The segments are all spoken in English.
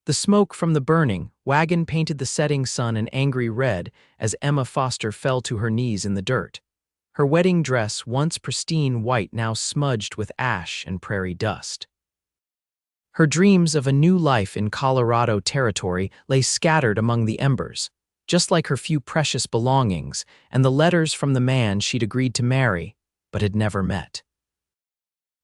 The smoke from the burning wagon painted the setting sun an angry red as Emma Foster fell to her knees in the dirt. Her wedding dress, once pristine white, now smudged with ash and prairie dust. Her dreams of a new life in Colorado territory lay scattered among the embers, just like her few precious belongings and the letters from the man she'd agreed to marry but had never met.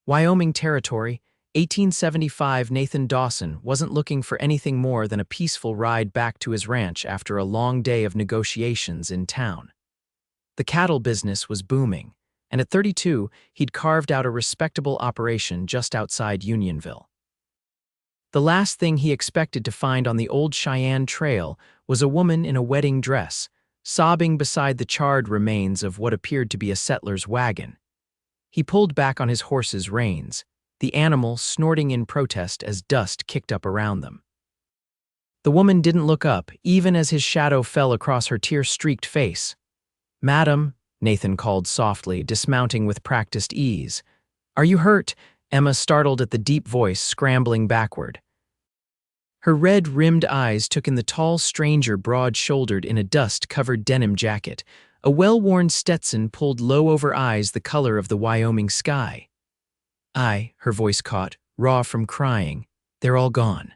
Wyoming territory, 1875. Nathan Dawson wasn't looking for anything more than a peaceful ride back to his ranch after a long day of negotiations in town. The cattle business was booming, and at 32, he'd carved out a respectable operation just outside Unionville. The last thing he expected to find on the old Cheyenne Trail was a woman in a wedding dress, sobbing beside the charred remains of what appeared to be a settler's wagon. He pulled back on his horse's reins, the animal snorting in protest as dust kicked up around them. The woman didn't look up, even as his shadow fell across her tear-streaked face. "Madam," Nathan called softly, dismounting with practiced ease. "Are you hurt?" Emma startled at the deep voice, scrambling backward. Her red-rimmed eyes took in the tall stranger broad-shouldered in a dust-covered denim jacket, a well-worn Stetson pulled low over eyes the color of the Wyoming sky. Her voice caught, raw from crying. "They're all gone."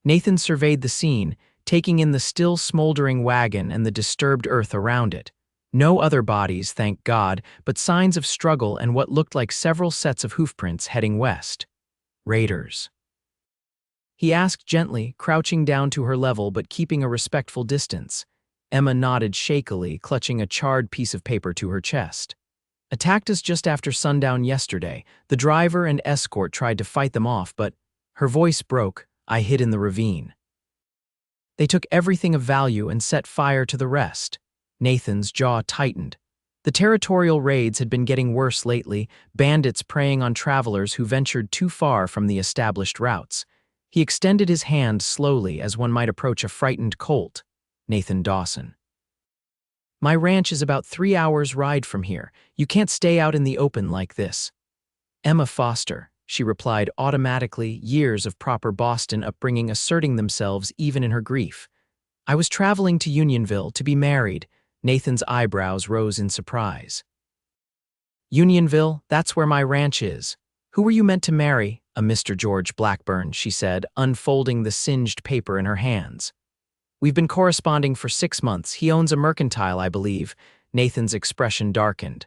Nathan surveyed the scene, taking in the still smoldering wagon and the disturbed earth around it. No other bodies, thank God, but signs of struggle and what looked like several sets of hoofprints heading west. Raiders. He asked gently, crouching down to her level but keeping a respectful distance. Emma nodded shakily, clutching a charred piece of paper to her chest. "Attacked us just after sundown yesterday. The driver and escort tried to fight them off, but..." Her voice broke. "I hid in the ravine. They took everything of value and set fire to the rest." Nathan's jaw tightened. The territorial raids had been getting worse lately, bandits preying on travelers who ventured too far from the established routes. He extended his hand slowly as one might approach a frightened colt. "Nathan Dawson. My ranch is about 3 hours' ride from here. You can't stay out in the open like this." "Emma Foster," she replied automatically, years of proper Boston upbringing asserting themselves even in her grief. "I was traveling to Unionville to be married." Nathan's eyebrows rose in surprise. "Unionville, that's where my ranch is. Who were you meant to marry?" "A Mr. George Blackburn," she said, unfolding the singed paper in her hands. "We've been corresponding for 6 months. He owns a mercantile, I believe." Nathan's expression darkened.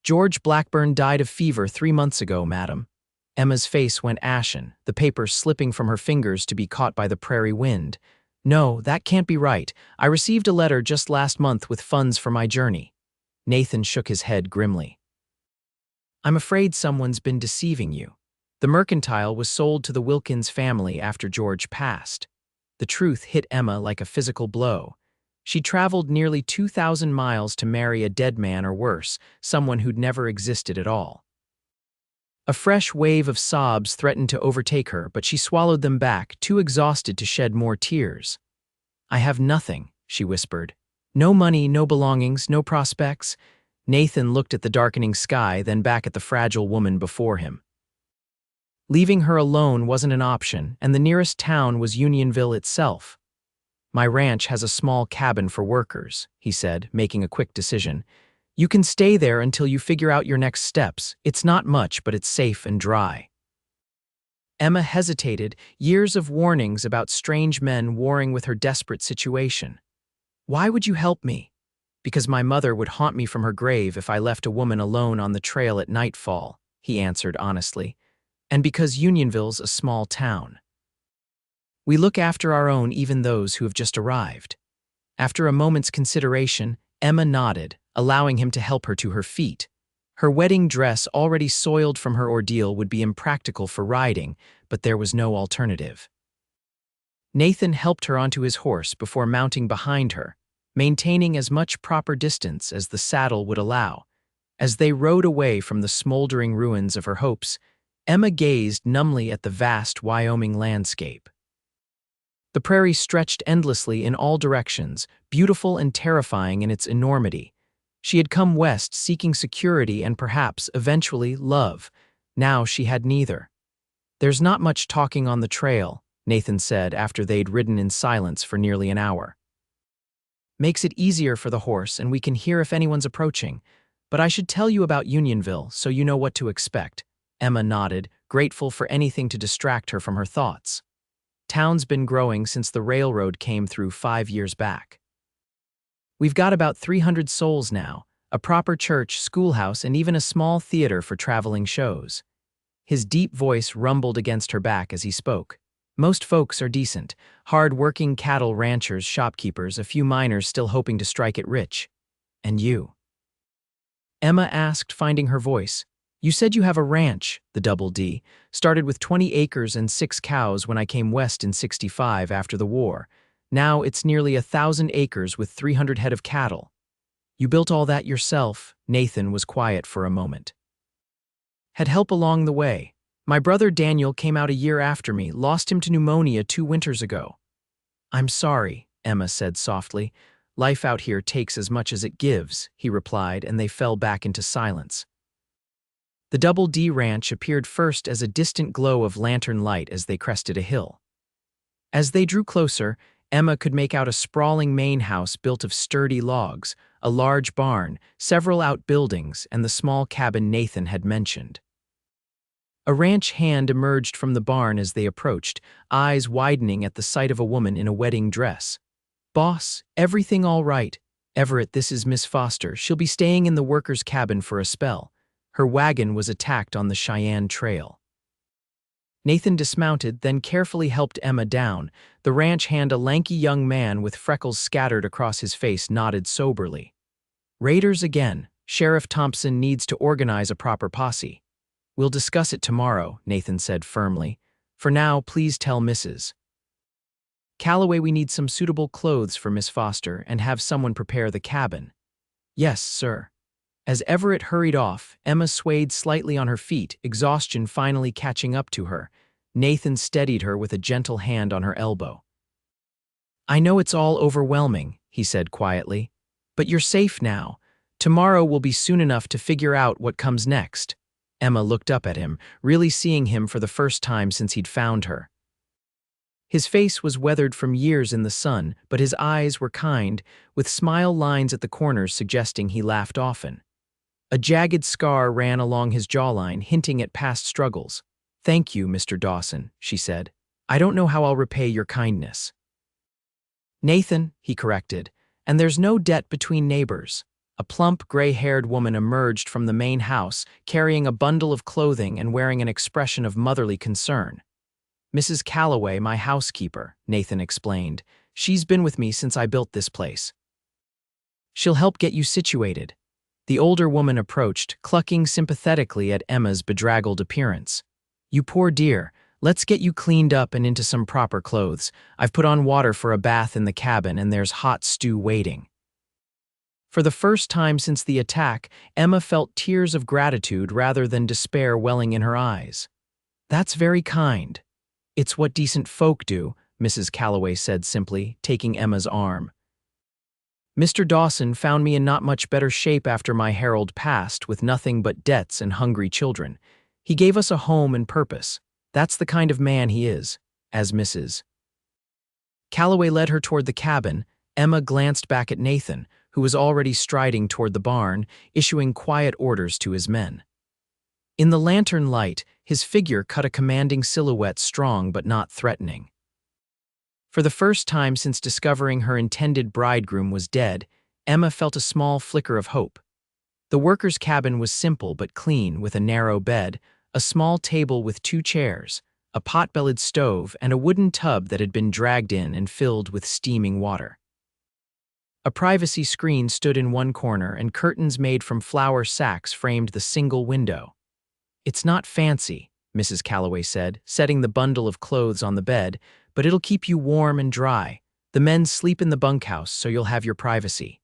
"George Blackburn died of fever 3 months ago, madam." Emma's face went ashen, the paper slipping from her fingers to be caught by the prairie wind. "No, that can't be right. I received a letter just last month with funds for my journey." Nathan shook his head grimly. "I'm afraid someone's been deceiving you. The mercantile was sold to the Wilkins family after George passed." The truth hit Emma like a physical blow. She traveled nearly 2,000 miles to marry a dead man or worse, someone who'd never existed at all. A fresh wave of sobs threatened to overtake her, but she swallowed them back, too exhausted to shed more tears. "I have nothing," she whispered. "No money, no belongings, no prospects." Nathan looked at the darkening sky, then back at the fragile woman before him. Leaving her alone wasn't an option, and the nearest town was Unionville itself. "My ranch has a small cabin for workers," he said, making a quick decision. "You can stay there until you figure out your next steps. It's not much, but it's safe and dry." Emma hesitated, years of warnings about strange men warring with her desperate situation. "Why would you help me?" "Because my mother would haunt me from her grave if I left a woman alone on the trail at nightfall," he answered honestly. "And because Unionville's a small town. We look after our own, even those who have just arrived." After a moment's consideration, Emma nodded, allowing him to help her to her feet. Her wedding dress, already soiled from her ordeal, would be impractical for riding, but there was no alternative. Nathan helped her onto his horse before mounting behind her, maintaining as much proper distance as the saddle would allow. As they rode away from the smoldering ruins of her hopes, Emma gazed numbly at the vast Wyoming landscape. The prairie stretched endlessly in all directions, beautiful and terrifying in its enormity. She had come west seeking security and perhaps, eventually, love. Now she had neither. "There's not much talking on the trail," Nathan said after they'd ridden in silence for nearly an hour. Makes it easier for the horse and we can hear if anyone's approaching. But I should tell you about Unionville so you know what to expect. Emma nodded, grateful for anything to distract her from her thoughts. Town's been growing since the railroad came through 5 years back. We've got about 300 souls now, a proper church, schoolhouse, and even a small theater for traveling shows. His deep voice rumbled against her back as he spoke. Most folks are decent, hard-working cattle ranchers, shopkeepers, a few miners still hoping to strike it rich. And you? Emma asked, finding her voice. You said you have a ranch, the Double D. Started with 20 acres and 6 cows when I came west in '65 after the war. Now it's nearly 1,000 acres with 300 head of cattle. You built all that yourself? Nathan was quiet for a moment. Had help along the way. My brother Daniel came out a year after me, lost him to pneumonia 2 winters ago. I'm sorry, Emma said softly. Life out here takes as much as it gives, he replied, and they fell back into silence. The Double D Ranch appeared first as a distant glow of lantern light as they crested a hill. As they drew closer, Emma could make out a sprawling main house built of sturdy logs, a large barn, several outbuildings, and the small cabin Nathan had mentioned. A ranch hand emerged from the barn as they approached, eyes widening at the sight of a woman in a wedding dress. Boss, everything all right? Everett, this is Miss Foster. She'll be staying in the workers' cabin for a spell. Her wagon was attacked on the Cheyenne Trail. Nathan dismounted, then carefully helped Emma down. The ranch hand, a lanky young man with freckles scattered across his face, nodded soberly. Raiders again. Sheriff Thompson needs to organize a proper posse. We'll discuss it tomorrow, Nathan said firmly. For now, please tell Mrs. Calloway we need some suitable clothes for Miss Foster and have someone prepare the cabin. Yes, sir. As Everett hurried off, Emma swayed slightly on her feet, exhaustion finally catching up to her. Nathan steadied her with a gentle hand on her elbow. I know it's all overwhelming, he said quietly, but you're safe now. Tomorrow will be soon enough to figure out what comes next. Emma looked up at him, really seeing him for the first time since he'd found her. His face was weathered from years in the sun, but his eyes were kind, with smile lines at the corners suggesting he laughed often. A jagged scar ran along his jawline, hinting at past struggles. Thank you, Mr. Dawson, she said. I don't know how I'll repay your kindness. Nathan, he corrected, and there's no debt between neighbors. A plump, gray-haired woman emerged from the main house, carrying a bundle of clothing and wearing an expression of motherly concern. Mrs. Calloway, my housekeeper, Nathan explained. She's been with me since I built this place. She'll help get you situated. The older woman approached, clucking sympathetically at Emma's bedraggled appearance. You poor dear, let's get you cleaned up and into some proper clothes. I've put on water for a bath in the cabin and there's hot stew waiting. For the first time since the attack, Emma felt tears of gratitude rather than despair welling in her eyes. That's very kind. It's what decent folk do, Mrs. Calloway said simply, taking Emma's arm. Mr. Dawson found me in not much better shape after my Harold passed, with nothing but debts and hungry children. He gave us a home and purpose. That's the kind of man he is, as Mrs. Calloway led her toward the cabin. Emma glanced back at Nathan, who was already striding toward the barn, issuing quiet orders to his men. In the lantern light, his figure cut a commanding silhouette, strong but not threatening. For the first time since discovering her intended bridegroom was dead, Emma felt a small flicker of hope. The workers' cabin was simple but clean, with a narrow bed, a small table with 2 chairs, a pot-bellied stove, and a wooden tub that had been dragged in and filled with steaming water. A privacy screen stood in one corner, and curtains made from flour sacks framed the single window. It's not fancy, Mrs. Calloway said, setting the bundle of clothes on the bed, but it'll keep you warm and dry. The men sleep in the bunkhouse, so you'll have your privacy.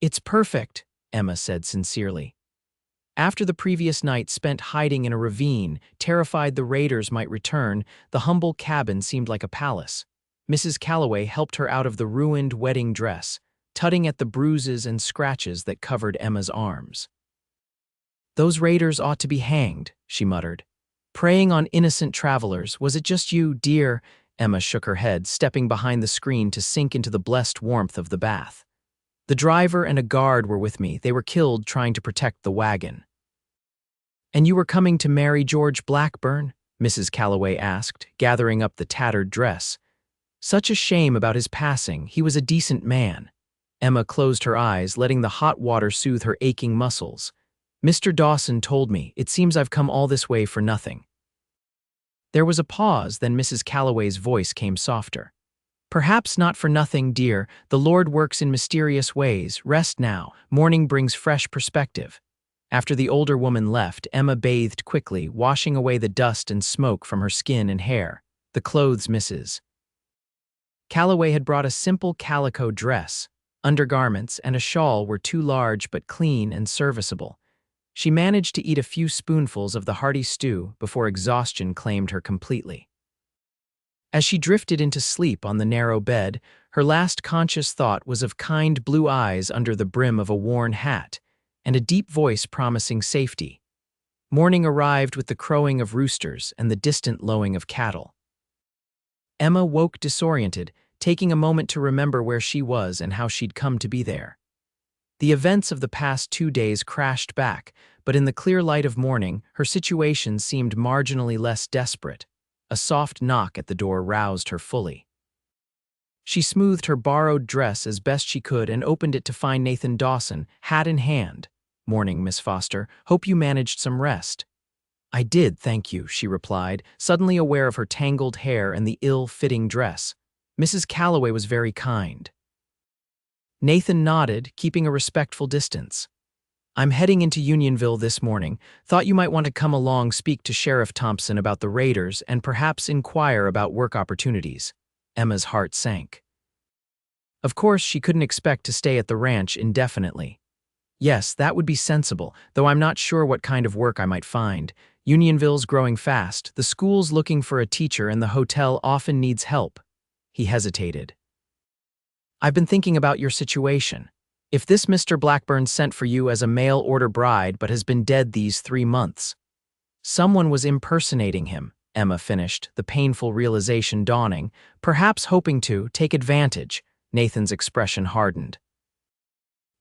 It's perfect, Emma said sincerely. After the previous night spent hiding in a ravine, terrified the raiders might return, the humble cabin seemed like a palace. Mrs. Calloway helped her out of the ruined wedding dress, tugging at the bruises and scratches that covered Emma's arms. Those raiders ought to be hanged, she muttered. Preying on innocent travelers, was it just you, dear? Emma shook her head, stepping behind the screen to sink into the blessed warmth of the bath. The driver and a guard were with me. They were killed trying to protect the wagon. And you were coming to marry George Blackburn? Mrs. Calloway asked, gathering up the tattered dress. Such a shame about his passing. He was a decent man. Emma closed her eyes, letting the hot water soothe her aching muscles. Mr. Dawson told me. It seems I've come all this way for nothing. There was a pause, then Mrs. Calloway's voice came softer. Perhaps not for nothing, dear. The Lord works in mysterious ways. Rest now. Morning brings fresh perspective. After the older woman left, Emma bathed quickly, washing away the dust and smoke from her skin and hair. The clothes Mrs. Calloway had brought a simple calico dress. Undergarments and a shawl were too large but clean and serviceable. She managed to eat a few spoonfuls of the hearty stew before exhaustion claimed her completely. As she drifted into sleep on the narrow bed, her last conscious thought was of kind blue eyes under the brim of a worn hat, and a deep voice promising safety. Morning arrived with the crowing of roosters and the distant lowing of cattle. Emma woke disoriented, taking a moment to remember where she was and how she'd come to be there. The events of the past 2 days crashed back, but in the clear light of morning, her situation seemed marginally less desperate. A soft knock at the door roused her fully. She smoothed her borrowed dress as best she could and opened it to find Nathan Dawson, hat in hand. "Morning, Miss Foster. Hope you managed some rest." "I did, thank you," she replied, suddenly aware of her tangled hair and the ill-fitting dress. Mrs. Calloway was very kind. Nathan nodded, keeping a respectful distance. "I'm heading into Unionville this morning. Thought you might want to come along, speak to Sheriff Thompson about the raiders, and perhaps inquire about work opportunities." Emma's heart sank. Of course, she couldn't expect to stay at the ranch indefinitely. Yes, that would be sensible, though I'm not sure what kind of work I might find. Unionville's growing fast, the school's looking for a teacher, and the hotel often needs help. He hesitated. "I've been thinking about your situation. If this Mr. Blackburn sent for you as a mail-order bride but has been dead these 3 months. Someone was impersonating him," Emma finished, the painful realization dawning, perhaps hoping to take advantage. Nathan's expression hardened.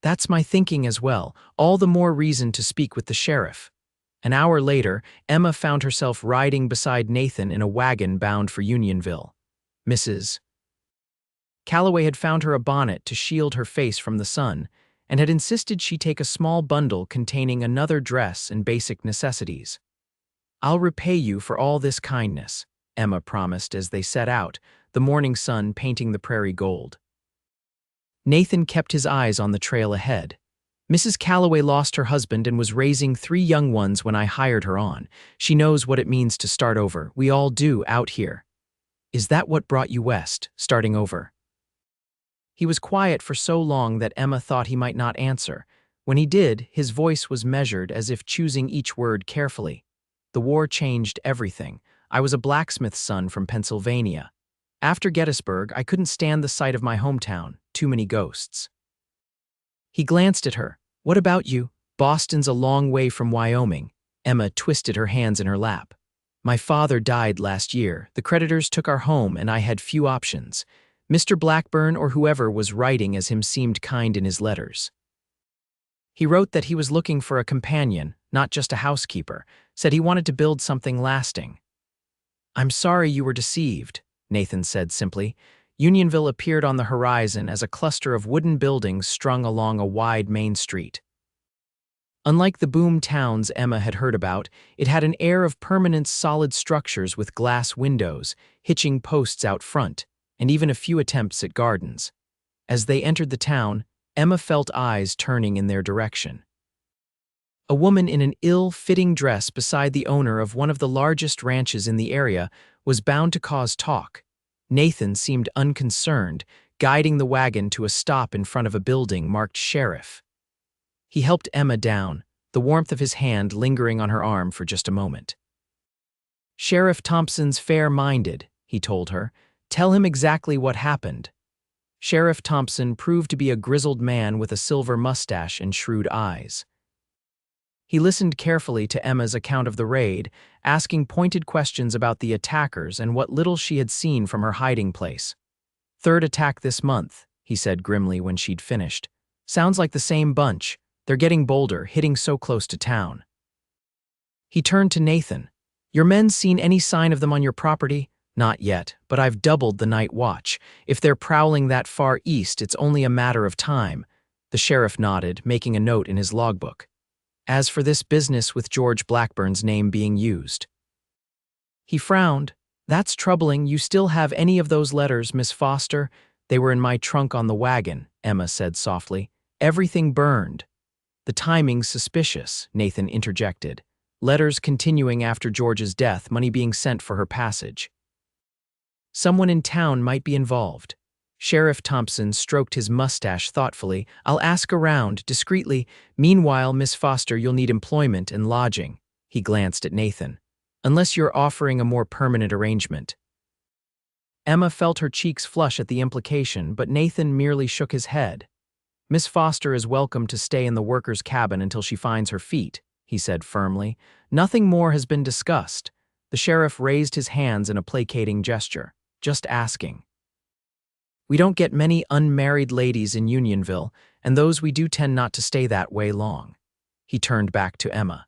"That's my thinking as well, all the more reason to speak with the sheriff." An hour later, Emma found herself riding beside Nathan in a wagon bound for Unionville. Mrs. Calloway had found her a bonnet to shield her face from the sun, and had insisted she take a small bundle containing another dress and basic necessities. "I'll repay you for all this kindness," Emma promised as they set out, the morning sun painting the prairie gold. Nathan kept his eyes on the trail ahead. "Mrs. Calloway lost her husband and was raising 3 young ones when I hired her on. She knows what it means to start over. We all do out here." "Is that what brought you west, starting over?" He was quiet for so long that Emma thought he might not answer. When he did, his voice was measured, as if choosing each word carefully. "The war changed everything. I was a blacksmith's son from Pennsylvania. After Gettysburg, I couldn't stand the sight of my hometown. Too many ghosts." He glanced at her. "What about you? Boston's a long way from Wyoming." Emma twisted her hands in her lap. "My father died last year. The creditors took our home, and I had few options. Mr. Blackburn or whoever was writing as him seemed kind in his letters. He wrote that he was looking for a companion, not just a housekeeper, said he wanted to build something lasting." "I'm sorry you were deceived," Nathan said simply. Unionville appeared on the horizon as a cluster of wooden buildings strung along a wide main street. Unlike the boom towns Emma had heard about, it had an air of permanent solid structures with glass windows, hitching posts out front, and even a few attempts at gardens. As they entered the town, Emma felt eyes turning in their direction. A woman in an ill-fitting dress beside the owner of one of the largest ranches in the area was bound to cause talk. Nathan seemed unconcerned, guiding the wagon to a stop in front of a building marked Sheriff. He helped Emma down, the warmth of his hand lingering on her arm for just a moment. "Sheriff Thompson's fair-minded," he told her. "Tell him exactly what happened." Sheriff Thompson proved to be a grizzled man with a silver mustache and shrewd eyes. He listened carefully to Emma's account of the raid, asking pointed questions about the attackers and what little she had seen from her hiding place. "Third attack this month," he said grimly when she'd finished. "Sounds like the same bunch. They're getting bolder, hitting so close to town." He turned to Nathan. "Your men seen any sign of them on your property?" "Not yet, but I've doubled the night watch. If they're prowling that far east, it's only a matter of time." The sheriff nodded, making a note in his logbook. "As for this business with George Blackburn's name being used." He frowned. "That's troubling. You still have any of those letters, Miss Foster?" "They were in my trunk on the wagon," Emma said softly. "Everything burned." "The timing's suspicious," Nathan interjected. "Letters continuing after George's death, money being sent for her passage. Someone in town might be involved." Sheriff Thompson stroked his mustache thoughtfully. "I'll ask around, discreetly. Meanwhile, Miss Foster, you'll need employment and lodging." He glanced at Nathan. "Unless you're offering a more permanent arrangement." Emma felt her cheeks flush at the implication, but Nathan merely shook his head. "Miss Foster is welcome to stay in the workers' cabin until she finds her feet," he said firmly. "Nothing more has been discussed." The sheriff raised his hands in a placating gesture. "Just asking. We don't get many unmarried ladies in Unionville, and those we do tend not to stay that way long." He turned back to Emma.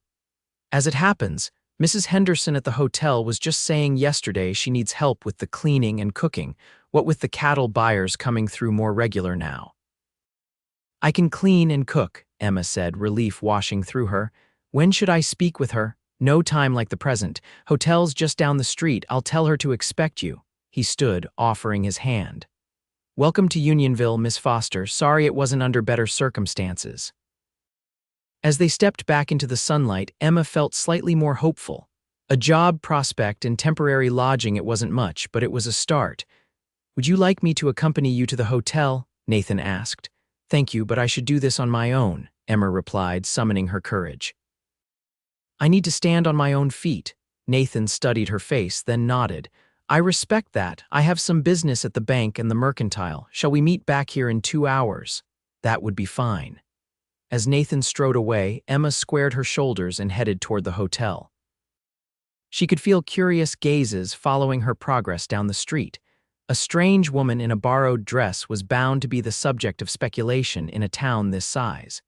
"As it happens, Mrs. Henderson at the hotel was just saying yesterday she needs help with the cleaning and cooking, what with the cattle buyers coming through more regular now." "I can clean and cook," Emma said, relief washing through her. "When should I speak with her?" "No time like the present. Hotel's just down the street. I'll tell her to expect you." He stood, offering his hand. "Welcome to Unionville, Miss Foster. Sorry it wasn't under better circumstances." As they stepped back into the sunlight, Emma felt slightly more hopeful. A job prospect and temporary lodging, it wasn't much, but it was a start. "Would you like me to accompany you to the hotel?" Nathan asked. "Thank you, but I should do this on my own," Emma replied, summoning her courage. "I need to stand on my own feet." Nathan studied her face, then nodded. "I respect that. I have some business at the bank and the mercantile. Shall we meet back here in 2 hours?" "That would be fine." As Nathan strode away, Emma squared her shoulders and headed toward the hotel. She could feel curious gazes following her progress down the street. A strange woman in a borrowed dress was bound to be the subject of speculation in a town this size.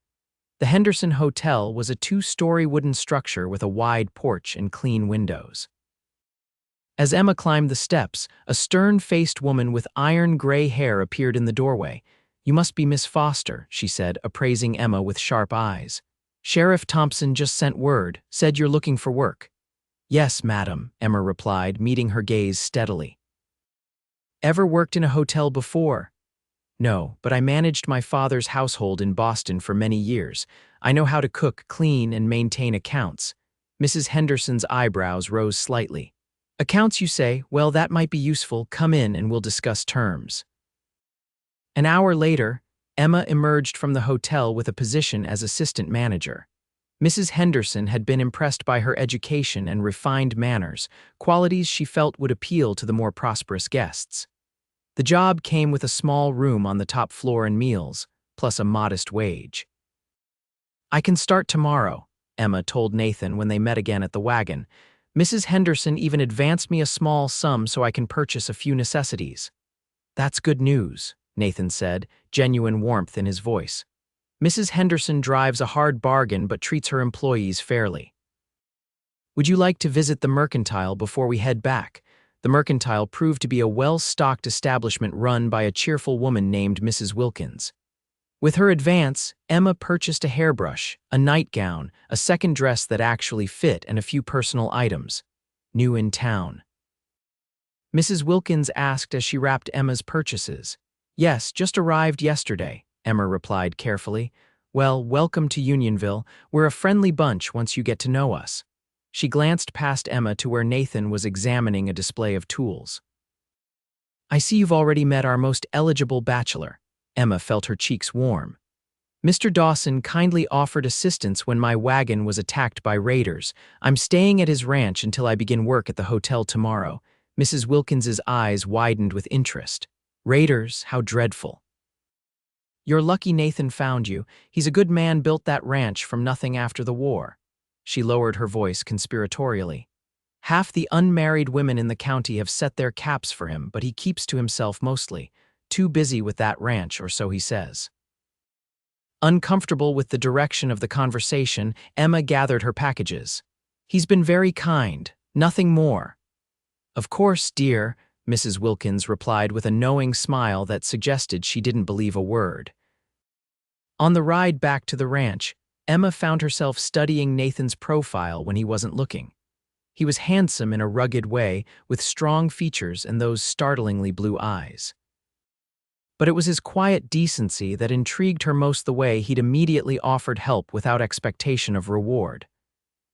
The Henderson Hotel was a 2-story wooden structure with a wide porch and clean windows. As Emma climbed the steps, a stern-faced woman with iron gray hair appeared in the doorway. "You must be Miss Foster," she said, appraising Emma with sharp eyes. "Sheriff Thompson just sent word, said you're looking for work." "Yes, madam," Emma replied, meeting her gaze steadily. "Ever worked in a hotel before?" "No, but I managed my father's household in Boston for many years. I know how to cook, clean, and maintain accounts." Mrs. Henderson's eyebrows rose slightly. "Accounts, you say? Well, that might be useful. Come in and we'll discuss terms." An hour later, Emma emerged from the hotel with a position as assistant manager. Mrs. Henderson had been impressed by her education and refined manners, qualities she felt would appeal to the more prosperous guests. The job came with a small room on the top floor and meals, plus a modest wage. "I can start tomorrow," Emma told Nathan when they met again at the Wagon. "Mrs. Henderson even advanced me a small sum so I can purchase a few necessities." "That's good news," Nathan said, genuine warmth in his voice. "Mrs. Henderson drives a hard bargain but treats her employees fairly." "Would you like to visit the mercantile before we head back?" The mercantile proved to be a well-stocked establishment run by a cheerful woman named Mrs. Wilkins. With her advance, Emma purchased a hairbrush, a nightgown, a second dress that actually fit, and a few personal items. New in town. Mrs. Wilkins asked as she wrapped Emma's purchases. "Yes, just arrived yesterday," Emma replied carefully. "Well, welcome to Unionville. We're a friendly bunch once you get to know us." She glanced past Emma to where Nathan was examining a display of tools. "I see you've already met our most eligible bachelor." Emma felt her cheeks warm. "Mr. Dawson kindly offered assistance when my wagon was attacked by raiders. I'm staying at his ranch until I begin work at the hotel tomorrow." Mrs. Wilkins's eyes widened with interest. "Raiders, how dreadful." "You're lucky Nathan found you. He's a good man, built that ranch from nothing after the war." She lowered her voice conspiratorially. Half the unmarried women in the county have set their caps for him, but he keeps to himself mostly, too busy with that ranch, or so he says. Uncomfortable with the direction of the conversation, Emma gathered her packages. He's been very kind, nothing more. Of course, dear, Mrs. Wilkins replied with a knowing smile that suggested she didn't believe a word. On the ride back to the ranch, Emma found herself studying Nathan's profile when he wasn't looking. He was handsome in a rugged way, with strong features and those startlingly blue eyes. But it was his quiet decency that intrigued her most, the way he'd immediately offered help without expectation of reward.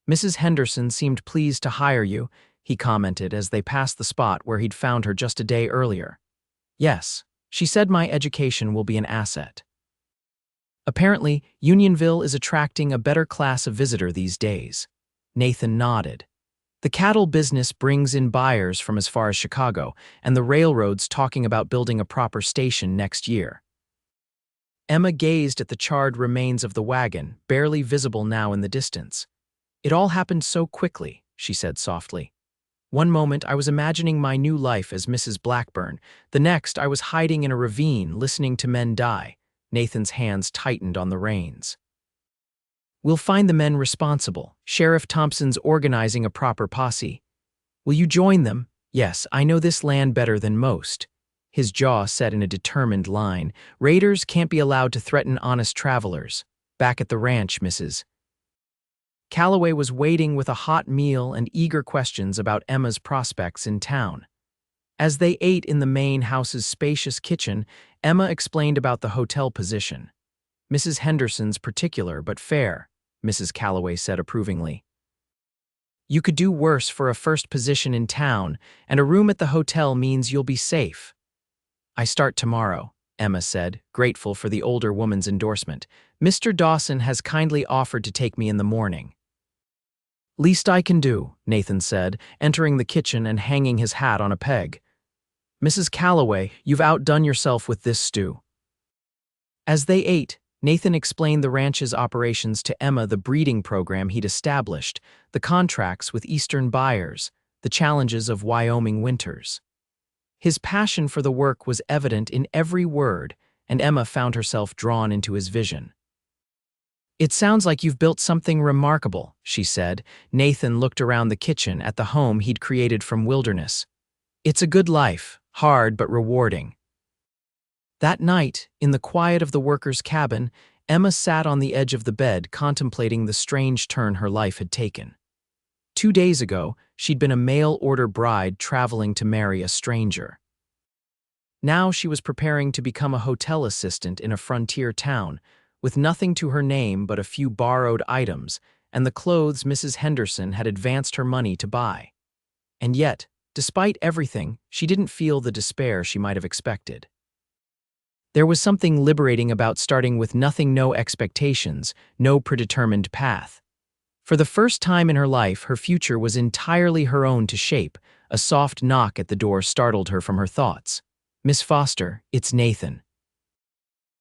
Mrs. Henderson seemed pleased to hire you, he commented as they passed the spot where he'd found her just a day earlier. Yes, she said, my education will be an asset. Apparently, Unionville is attracting a better class of visitor these days. Nathan nodded. The cattle business brings in buyers from as far as Chicago, and the railroad's talking about building a proper station next year. Emma gazed at the charred remains of the wagon, barely visible now in the distance. It all happened so quickly, she said softly. One moment I was imagining my new life as Mrs. Blackburn, the next I was hiding in a ravine listening to men die. Nathan's hands tightened on the reins. We'll find the men responsible. Sheriff Thompson's organizing a proper posse. Will you join them? Yes, I know this land better than most. His jaw set in a determined line. Raiders can't be allowed to threaten honest travelers. Back at the ranch, Mrs. Calloway was waiting with a hot meal and eager questions about Emma's prospects in town. As they ate in the main house's spacious kitchen, Emma explained about the hotel position. Mrs. Henderson's particular but fair, Mrs. Calloway said approvingly. You could do worse for a first position in town, and a room at the hotel means you'll be safe. I start tomorrow, Emma said, grateful for the older woman's endorsement. Mr. Dawson has kindly offered to take me in the morning. Least I can do, Nathan said, entering the kitchen and hanging his hat on a peg. Mrs. Calloway, you've outdone yourself with this stew. As they ate, Nathan explained the ranch's operations to Emma, the breeding program he'd established, the contracts with Eastern buyers, the challenges of Wyoming winters. His passion for the work was evident in every word, and Emma found herself drawn into his vision. It sounds like you've built something remarkable, she said. Nathan looked around the kitchen at the home he'd created from wilderness. It's a good life, hard but rewarding. That night, in the quiet of the workers' cabin, Emma sat on the edge of the bed contemplating the strange turn her life had taken. 2 days ago, she'd been a mail-order bride traveling to marry a stranger. Now she was preparing to become a hotel assistant in a frontier town, with nothing to her name but a few borrowed items and the clothes Mrs. Henderson had advanced her money to buy. And yet, despite everything, she didn't feel the despair she might have expected. There was something liberating about starting with nothing, no expectations, no predetermined path. For the first time in her life, her future was entirely her own to shape. A soft knock at the door startled her from her thoughts. Miss Foster, it's Nathan.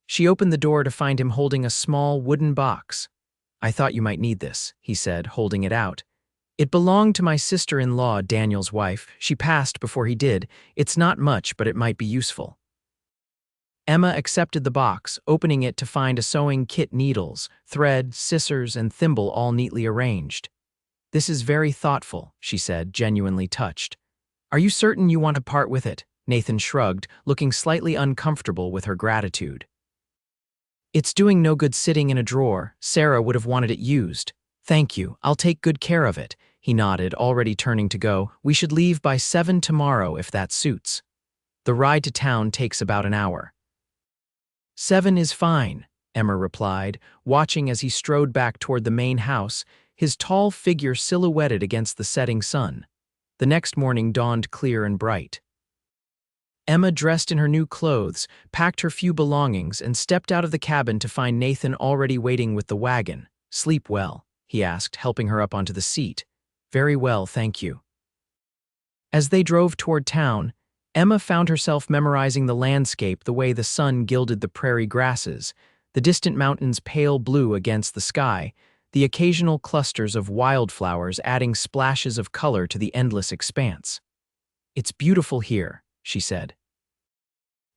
She opened the door to find him holding a small wooden box. I thought you might need this, he said, holding it out. It belonged to my sister-in-law, Daniel's wife. She passed before he did. It's not much, but it might be useful. Emma accepted the box, opening it to find a sewing kit, needles, thread, scissors, and thimble all neatly arranged. This is very thoughtful, she said, genuinely touched. Are you certain you want to part with it? Nathan shrugged, looking slightly uncomfortable with her gratitude. It's doing no good sitting in a drawer. Sarah would have wanted it used. Thank you, I'll take good care of it, he nodded, already turning to go. We should leave by 7 tomorrow if that suits. The ride to town takes about an hour. 7 is fine, Emma replied, watching as he strode back toward the main house, his tall figure silhouetted against the setting sun. The next morning dawned clear and bright. Emma dressed in her new clothes, packed her few belongings, and stepped out of the cabin to find Nathan already waiting with the wagon. Sleep well, he asked, helping her up onto the seat. Very well, thank you. As they drove toward town, Emma found herself memorizing the landscape, the way the sun gilded the prairie grasses, the distant mountains pale blue against the sky, the occasional clusters of wildflowers adding splashes of color to the endless expanse. "It's beautiful here," she said.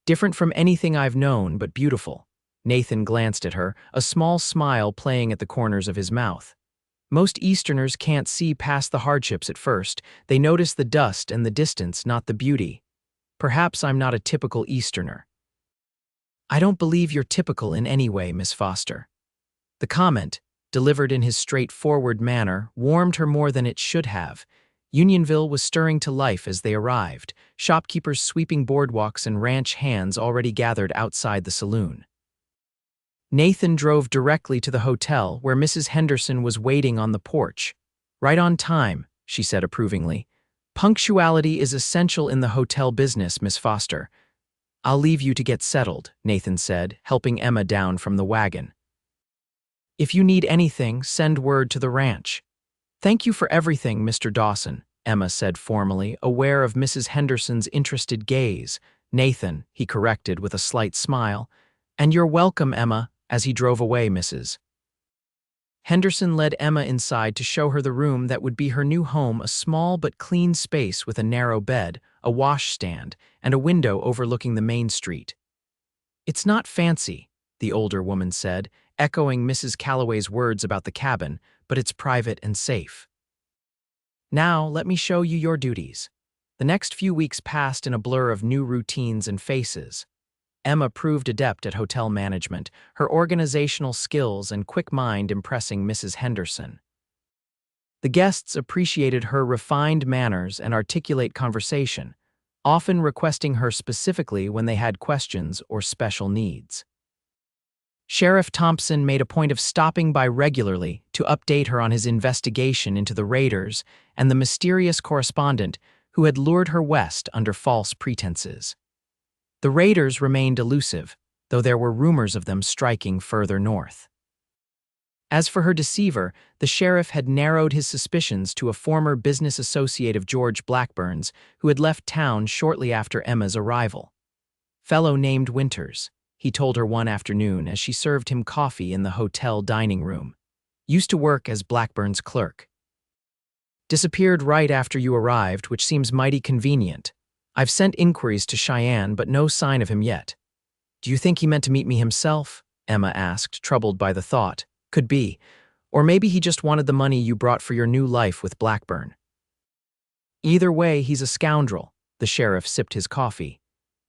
"Different from anything I've known, but beautiful." Nathan glanced at her, a small smile playing at the corners of his mouth. Most Easterners can't see past the hardships at first. They notice the dust and the distance, not the beauty. Perhaps I'm not a typical Easterner. "I don't believe you're typical in any way, Miss Foster." The comment, delivered in his straightforward manner, warmed her more than it should have. Unionville was stirring to life as they arrived, shopkeepers sweeping boardwalks and ranch hands already gathered outside the saloon. Nathan drove directly to the hotel where Mrs. Henderson was waiting on the porch. "Right on time," she said approvingly. "Punctuality is essential in the hotel business, Miss Foster." "I'll leave you to get settled," Nathan said, helping Emma down from the wagon. "If you need anything, send word to the ranch." "Thank you for everything, Mr. Dawson," Emma said formally, aware of Mrs. Henderson's interested gaze. "Nathan," he corrected with a slight smile. "And you're welcome, Emma," as he drove away, Mrs. Henderson led Emma inside to show her the room that would be her new home, a small but clean space with a narrow bed, a washstand, and a window overlooking the main street. "It's not fancy," the older woman said, echoing Mrs. Calloway's words about the cabin, "but it's private and safe. Now, let me show you your duties." The next few weeks passed in a blur of new routines and faces. Emma proved adept at hotel management, her organizational skills and quick mind impressing Mrs. Henderson. The guests appreciated her refined manners and articulate conversation, often requesting her specifically when they had questions or special needs. Sheriff Thompson made a point of stopping by regularly to update her on his investigation into the raiders and the mysterious correspondent who had lured her west under false pretenses. The raiders remained elusive, though there were rumors of them striking further north. As for her deceiver, the sheriff had narrowed his suspicions to a former business associate of George Blackburn's who had left town shortly after Emma's arrival. "Fellow named Winters," he told her one afternoon as she served him coffee in the hotel dining room. "Used to work as Blackburn's clerk. Disappeared right after you arrived, which seems mighty convenient. I've sent inquiries to Cheyenne, but no sign of him yet." "Do you think he meant to meet me himself?" Emma asked, troubled by the thought. "Could be. Or maybe he just wanted the money you brought for your new life with Blackburn." "Either way, he's a scoundrel." The sheriff sipped his coffee.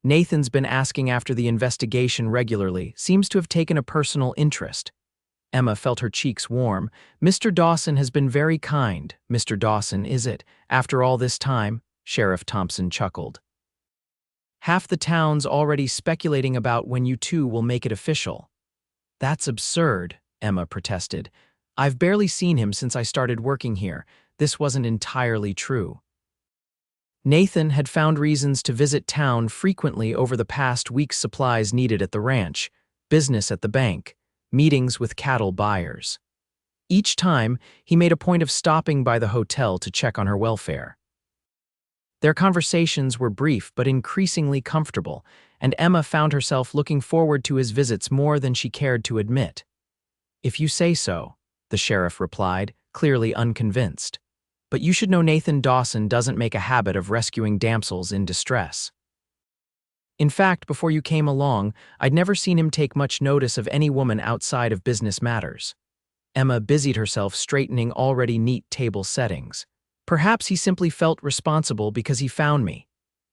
"Nathan's been asking after the investigation regularly, seems to have taken a personal interest." Emma felt her cheeks warm. "Mr. Dawson has been very kind." "Mr. Dawson, is it? After all this time?" Sheriff Thompson chuckled. "Half the town's already speculating about when you two will make it official." "That's absurd," Emma protested. "I've barely seen him since I started working here. This wasn't entirely true." Nathan had found reasons to visit town frequently over the past week's supplies needed at the ranch, business at the bank, meetings with cattle buyers. Each time, he made a point of stopping by the hotel to check on her welfare. Their conversations were brief but increasingly comfortable, and Emma found herself looking forward to his visits more than she cared to admit. "If you say so," the sheriff replied, clearly unconvinced. "But you should know Nathan Dawson doesn't make a habit of rescuing damsels in distress. In fact, before you came along, I'd never seen him take much notice of any woman outside of business matters." Emma busied herself straightening already neat table settings. "Perhaps he simply felt responsible because he found me."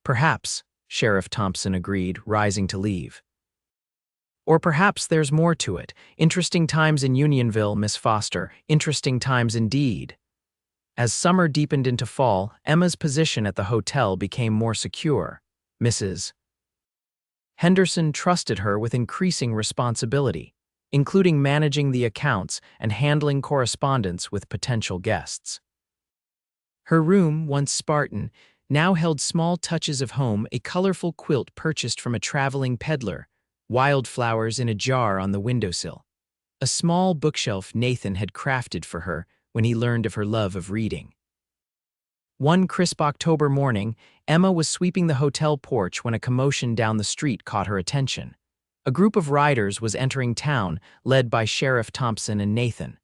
"Perhaps," Sheriff Thompson agreed, rising to leave. "Or perhaps there's more to it. Interesting times in Unionville, Miss Foster. Interesting times indeed." As summer deepened into fall, Emma's position at the hotel became more secure. Mrs. Henderson trusted her with increasing responsibility, including managing the accounts and handling correspondence with potential guests. Her room, once Spartan, now held small touches of home, a colorful quilt purchased from a traveling peddler, wildflowers in a jar on the windowsill, a small bookshelf Nathan had crafted for her when he learned of her love of reading. One crisp October morning, Emma was sweeping the hotel porch when a commotion down the street caught her attention. A group of riders was entering town, led by Sheriff Thompson and Nathan.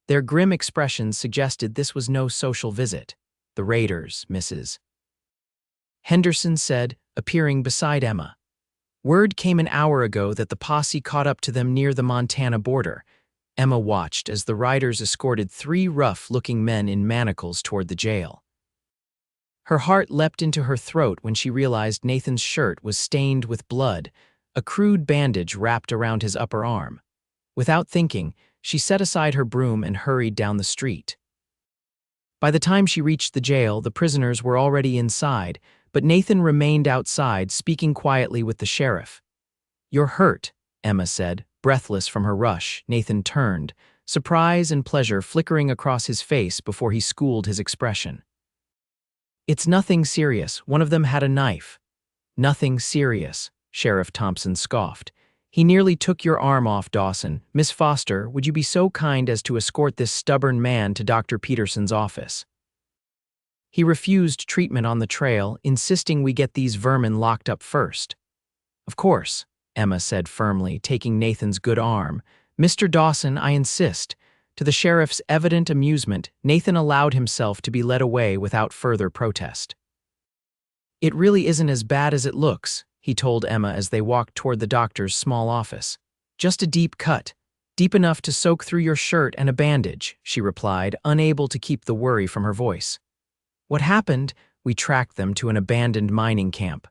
Their grim expressions suggested this was no social visit. "The Raiders, Mrs. Henderson said, appearing beside Emma. "Word came an hour ago that the posse caught up to them near the Montana border." Emma watched as the riders escorted 3 rough-looking men in manacles toward the jail. Her heart leapt into her throat when she realized Nathan's shirt was stained with blood, a crude bandage wrapped around his upper arm. Without thinking, she set aside her broom and hurried down the street. By the time she reached the jail, the prisoners were already inside, but Nathan remained outside, speaking quietly with the sheriff. "You're hurt," Emma said. Breathless from her rush, Nathan turned, surprise and pleasure flickering across his face before he schooled his expression. "It's nothing serious. One of them had a knife." "Nothing serious," Sheriff Thompson scoffed. "He nearly took your arm off, Dawson. Miss Foster, would you be so kind as to escort this stubborn man to Dr. Peterson's office? He refused treatment on the trail, insisting we get these vermin locked up first." "Of course," Emma said firmly, taking Nathan's good arm. "Mr. Dawson, I insist." To the sheriff's evident amusement, Nathan allowed himself to be led away without further protest. "It really isn't as bad as it looks," he told Emma as they walked toward the doctor's small office. "Just a deep cut, deep enough to soak through your shirt, and a bandage," she replied, unable to keep the worry from her voice. "What happened?" "We tracked them to an abandoned mining camp."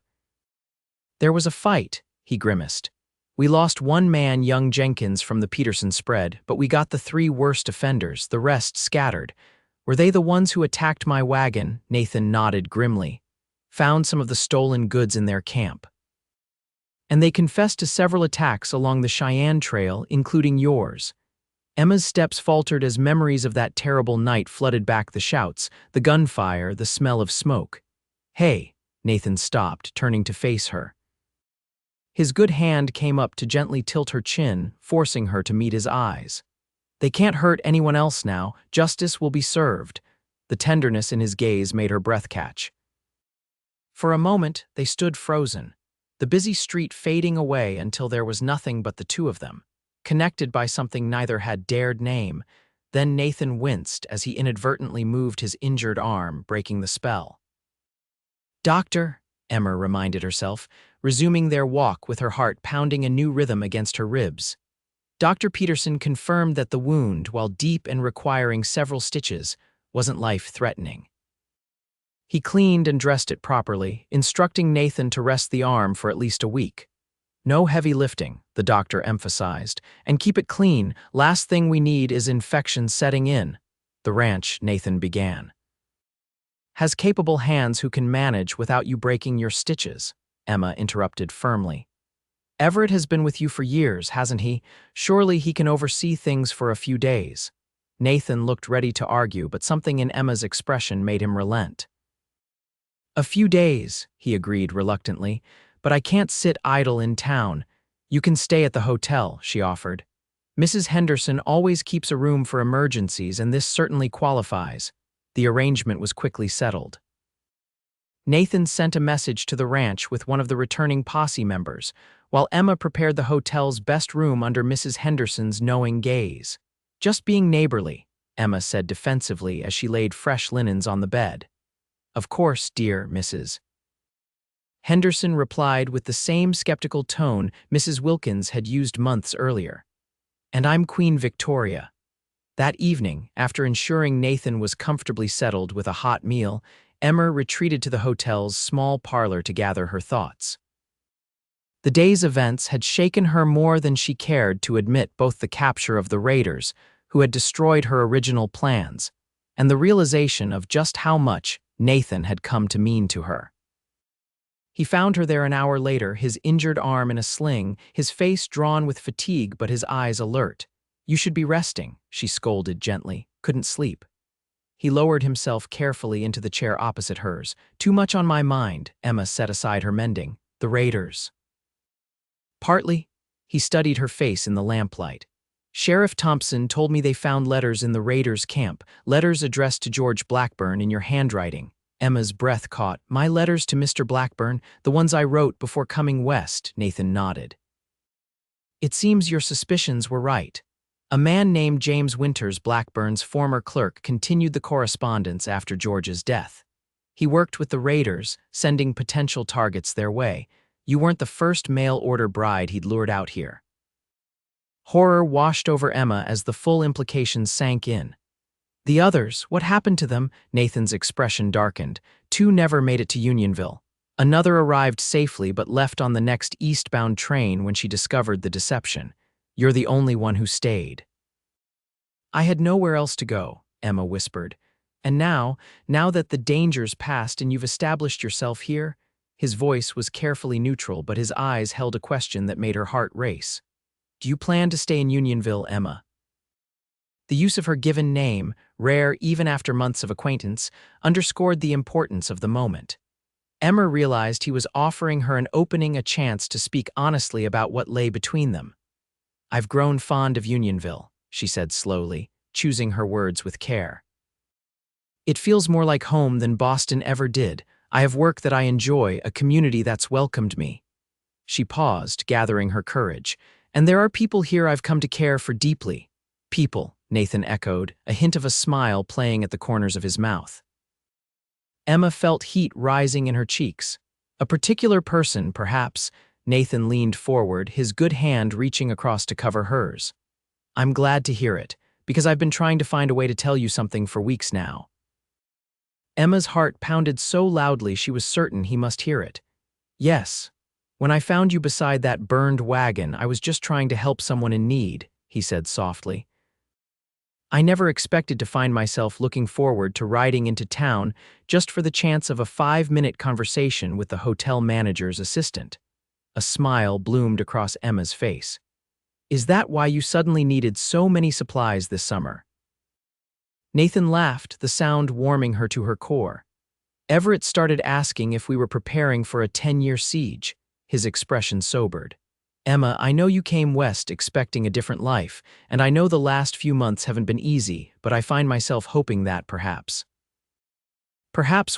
"There was a fight," he grimaced. "We lost one man, young Jenkins, from the Peterson spread, but we got the 3 worst offenders, the rest scattered." "Were they the ones who attacked my wagon?" Nathan nodded grimly. "Found some of the stolen goods in their camp." "And they confessed to several attacks along the Cheyenne Trail, including yours." Emma's steps faltered as memories of that terrible night flooded back, the shouts, the gunfire, the smell of smoke. "Hey," Nathan stopped, turning to face her. His good hand came up to gently tilt her chin, forcing her to meet his eyes. "They can't hurt anyone else now. Justice will be served." The tenderness in his gaze made her breath catch. For a moment, they stood frozen, the busy street fading away until there was nothing but the 2 of them, connected by something neither had dared name. Then Nathan winced as he inadvertently moved his injured arm, breaking the spell. "Doctor," Emma reminded herself, resuming their walk with her heart pounding a new rhythm against her ribs. Dr. Peterson confirmed that the wound, while deep and requiring several stitches, wasn't life-threatening. He cleaned and dressed it properly, instructing Nathan to rest the arm for at least a week. "No heavy lifting," the doctor emphasized, "and keep it clean. Last thing we need is infection setting in." "The ranch," Nathan began, "has capable hands who can manage without you breaking your stitches," Emma interrupted firmly. "Everett has been with you for years, hasn't he? Surely he can oversee things for a few days." Nathan looked ready to argue, but something in Emma's expression made him relent. "A few days," he agreed reluctantly, "but I can't sit idle in town." "You can stay at the hotel," she offered. "Mrs. Henderson always keeps a room for emergencies, and this certainly qualifies." The arrangement was quickly settled. Nathan sent a message to the ranch with one of the returning posse members, while Emma prepared the hotel's best room under Mrs. Henderson's knowing gaze. "Just being neighborly," Emma said defensively as she laid fresh linens on the bed. "Of course, dear Mrs. Henderson replied with the same skeptical tone Mrs. Wilkins had used months earlier. "And I'm Queen Victoria." That evening, after ensuring Nathan was comfortably settled with a hot meal, Emma retreated to the hotel's small parlor to gather her thoughts. The day's events had shaken her more than she cared to admit, both the capture of the raiders, who had destroyed her original plans, and the realization of just how much Nathan had come to mean to her. He found her there an hour later, his injured arm in a sling, his face drawn with fatigue but his eyes alert. "You should be resting," she scolded gently. "Couldn't sleep." He lowered himself carefully into the chair opposite hers. "Too much on my mind," Emma set aside her mending. "The raiders." "Partly." He studied her face in the lamplight. "Sheriff Thompson told me they found letters in the raiders' camp, letters addressed to George Blackburn in your handwriting." Emma's breath caught. "My letters to Mr. Blackburn, the ones I wrote before coming west," Nathan nodded. "It seems your suspicions were right." A man named James Winters, Blackburn's former clerk, continued the correspondence after George's death. He worked with the raiders, sending potential targets their way. You weren't the first mail-order bride he'd lured out here. Horror washed over Emma as the full implications sank in. The others, what happened to them? Nathan's expression darkened. Two never made it to Unionville. Another arrived safely but left on the next eastbound train when she discovered the deception. You're the only one who stayed. I had nowhere else to go, Emma whispered. And now that the danger's passed and you've established yourself here, his voice was carefully neutral, but his eyes held a question that made her heart race. Do you plan to stay in Unionville, Emma? The use of her given name, rare even after months of acquaintance, underscored the importance of the moment. Emma realized he was offering her an opening, a chance to speak honestly about what lay between them. I've grown fond of Unionville, she said slowly, choosing her words with care. It feels more like home than Boston ever did. I have work that I enjoy, a community that's welcomed me. She paused, gathering her courage. And there are people here I've come to care for deeply. People, Nathan echoed, a hint of a smile playing at the corners of his mouth. Emma felt heat rising in her cheeks. A particular person, perhaps. Nathan leaned forward, his good hand reaching across to cover hers. I'm glad to hear it, because I've been trying to find a way to tell you something for weeks now. Emma's heart pounded so loudly she was certain he must hear it. Yes. When I found you beside that burned wagon, I was just trying to help someone in need, he said softly. I never expected to find myself looking forward to riding into town just for the chance of a 5-minute conversation with the hotel manager's assistant. A smile bloomed across Emma's face. Is that why you suddenly needed so many supplies this summer? Nathan laughed, the sound warming her to her core. Everett started asking if we were preparing for a 10-year siege. His expression sobered. Emma, I know you came west expecting a different life, and I know the last few months haven't been easy, but I find myself hoping that perhaps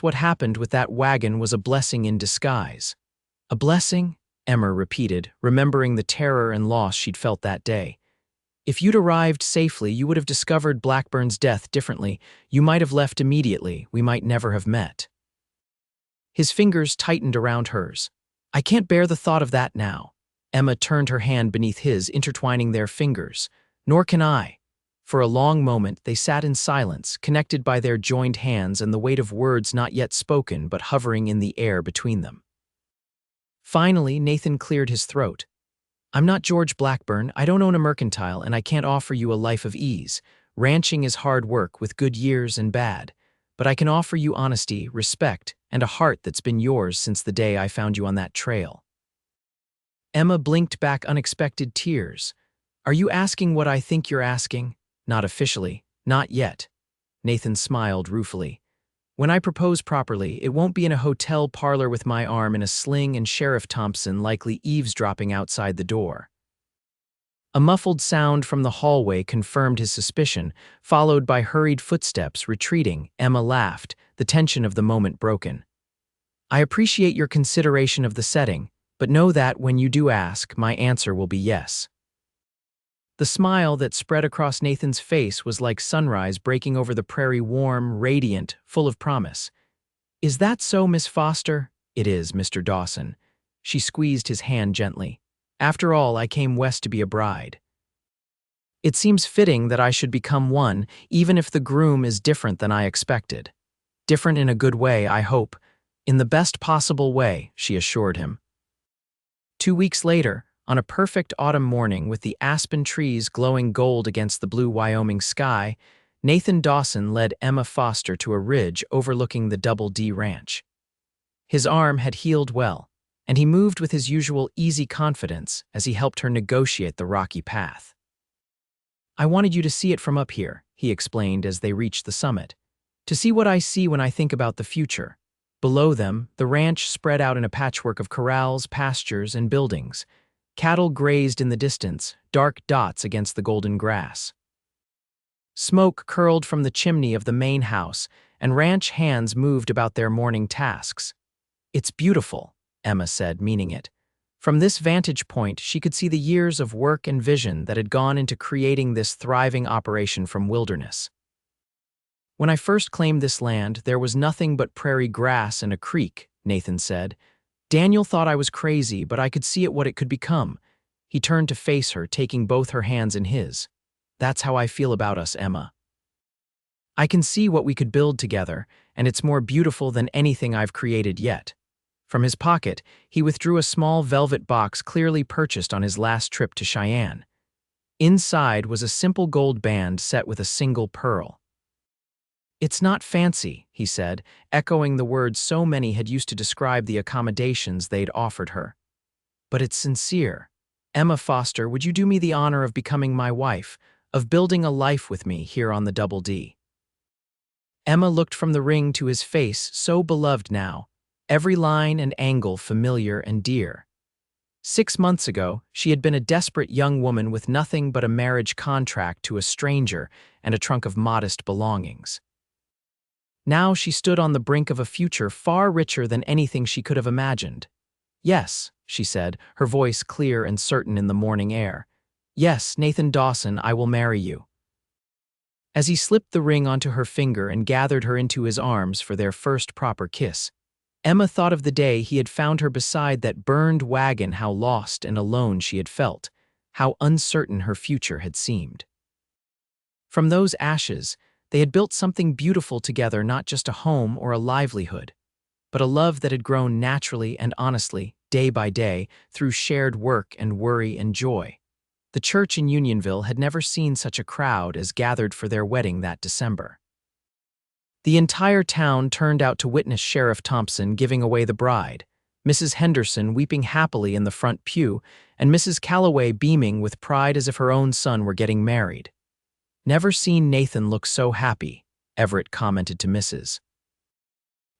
what happened with that wagon was a blessing in disguise. A blessing? Emma repeated, remembering the terror and loss she'd felt that day. If you'd arrived safely, you would have discovered Blackburn's death differently. You might have left immediately. We might never have met. His fingers tightened around hers. I can't bear the thought of that now. Emma turned her hand beneath his, intertwining their fingers. Nor can I. For a long moment, they sat in silence, connected by their joined hands and the weight of words not yet spoken but hovering in the air between them. Finally, Nathan cleared his throat. I'm not George Blackburn, I don't own a mercantile, and I can't offer you a life of ease. Ranching is hard work with good years and bad. But I can offer you honesty, respect, and a heart that's been yours since the day I found you on that trail. Emma blinked back unexpected tears. Are you asking what I think you're asking? Not officially, not yet. Nathan smiled ruefully. When I propose properly, it won't be in a hotel parlor with my arm in a sling and Sheriff Thompson likely eavesdropping outside the door. A muffled sound from the hallway confirmed his suspicion, followed by hurried footsteps retreating. Emma laughed, the tension of the moment broken. I appreciate your consideration of the setting, but know that when you do ask, my answer will be yes. The smile that spread across Nathan's face was like sunrise breaking over the prairie, warm, radiant, full of promise. Is that so, Miss Foster? It is, Mr. Dawson. She squeezed his hand gently. After all, I came west to be a bride. It seems fitting that I should become one, even if the groom is different than I expected. Different in a good way, I hope. In the best possible way, she assured him. 2 weeks later, on a perfect autumn morning with the aspen trees glowing gold against the blue Wyoming sky, Nathan Dawson led Emma Foster to a ridge overlooking the Double D Ranch. His arm had healed well, and he moved with his usual easy confidence as he helped her negotiate the rocky path. I wanted you to see it from up here, he explained as they reached the summit, to see what I see when I think about the future. Below them, the ranch spread out in a patchwork of corrals, pastures, and buildings. Cattle grazed in the distance, dark dots against the golden grass. Smoke curled from the chimney of the main house, and ranch hands moved about their morning tasks. It's beautiful, Emma said, meaning it. From this vantage point, she could see the years of work and vision that had gone into creating this thriving operation from wilderness. "When I first claimed this land, there was nothing but prairie grass and a creek," Nathan said. "Daniel thought I was crazy, but I could see what it could become." He turned to face her, taking both her hands in his. "That's how I feel about us, Emma. I can see what we could build together, and it's more beautiful than anything I've created yet." From his pocket, he withdrew a small velvet box clearly purchased on his last trip to Cheyenne. Inside was a simple gold band set with a single pearl. "It's not fancy," he said, echoing the words so many had used to describe the accommodations they'd offered her. "But it's sincere. Emma Foster, would you do me the honor of becoming my wife, of building a life with me here on the Double D?" Emma looked from the ring to his face, so beloved now, every line and angle familiar and dear. 6 months ago, she had been a desperate young woman with nothing but a marriage contract to a stranger and a trunk of modest belongings. Now she stood on the brink of a future far richer than anything she could have imagined. "Yes," she said, her voice clear and certain in the morning air. "Yes, Nathan Dawson, I will marry you." As he slipped the ring onto her finger and gathered her into his arms for their first proper kiss, Emma thought of the day he had found her beside that burned wagon, how lost and alone she had felt, how uncertain her future had seemed. From those ashes, they had built something beautiful together, not just a home or a livelihood, but a love that had grown naturally and honestly, day by day, through shared work and worry and joy. The church in Unionville had never seen such a crowd as gathered for their wedding that December. The entire town turned out to witness Sheriff Thompson giving away the bride, Mrs. Henderson weeping happily in the front pew, and Mrs. Calloway beaming with pride as if her own son were getting married. "Never seen Nathan look so happy," Everett commented to Mrs.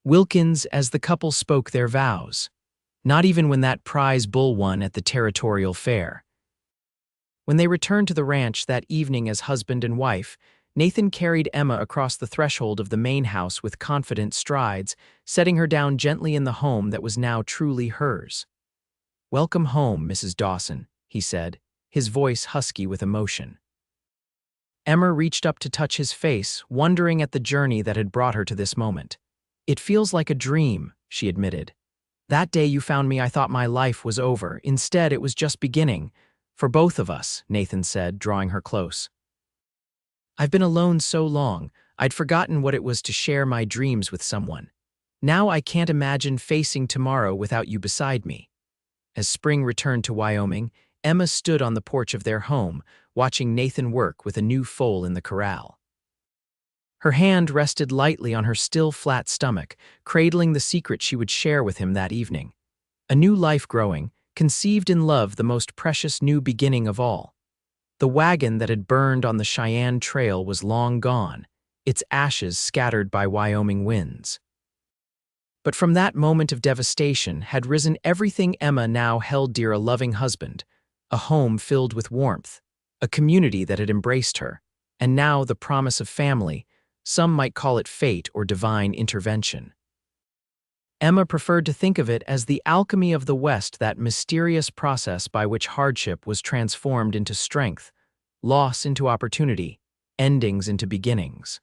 Wilkins as the couple spoke their vows. "Not even when that prize bull won at the territorial fair." When they returned to the ranch that evening as husband and wife, Nathan carried Emma across the threshold of the main house with confident strides, setting her down gently in the home that was now truly hers. "Welcome home, Mrs. Dawson," he said, his voice husky with emotion. Emma reached up to touch his face, wondering at the journey that had brought her to this moment. "It feels like a dream," she admitted. "That day you found me, I thought my life was over. Instead, it was just beginning. For both of us," Nathan said, drawing her close. "I've been alone so long, I'd forgotten what it was to share my dreams with someone. Now I can't imagine facing tomorrow without you beside me." As spring returned to Wyoming, Emma stood on the porch of their home, watching Nathan work with a new foal in the corral. Her hand rested lightly on her still flat stomach, cradling the secret she would share with him that evening. A new life growing, conceived in love, the most precious new beginning of all. The wagon that had burned on the Cheyenne Trail was long gone, its ashes scattered by Wyoming winds. But from that moment of devastation had risen everything Emma now held dear: a loving husband, a home filled with warmth, a community that had embraced her, and now the promise of family. Some might call it fate or divine intervention. Emma preferred to think of it as the alchemy of the West, that mysterious process by which hardship was transformed into strength, loss into opportunity, endings into beginnings.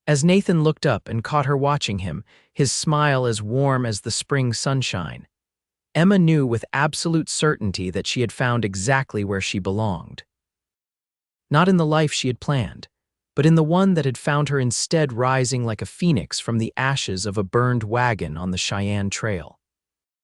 As Nathan looked up and caught her watching him, his smile as warm as the spring sunshine, Emma knew with absolute certainty that she had found exactly where she belonged. Not in the life she had planned, but in the one that had found her instead, rising like a phoenix from the ashes of a burned wagon on the Cheyenne Trail.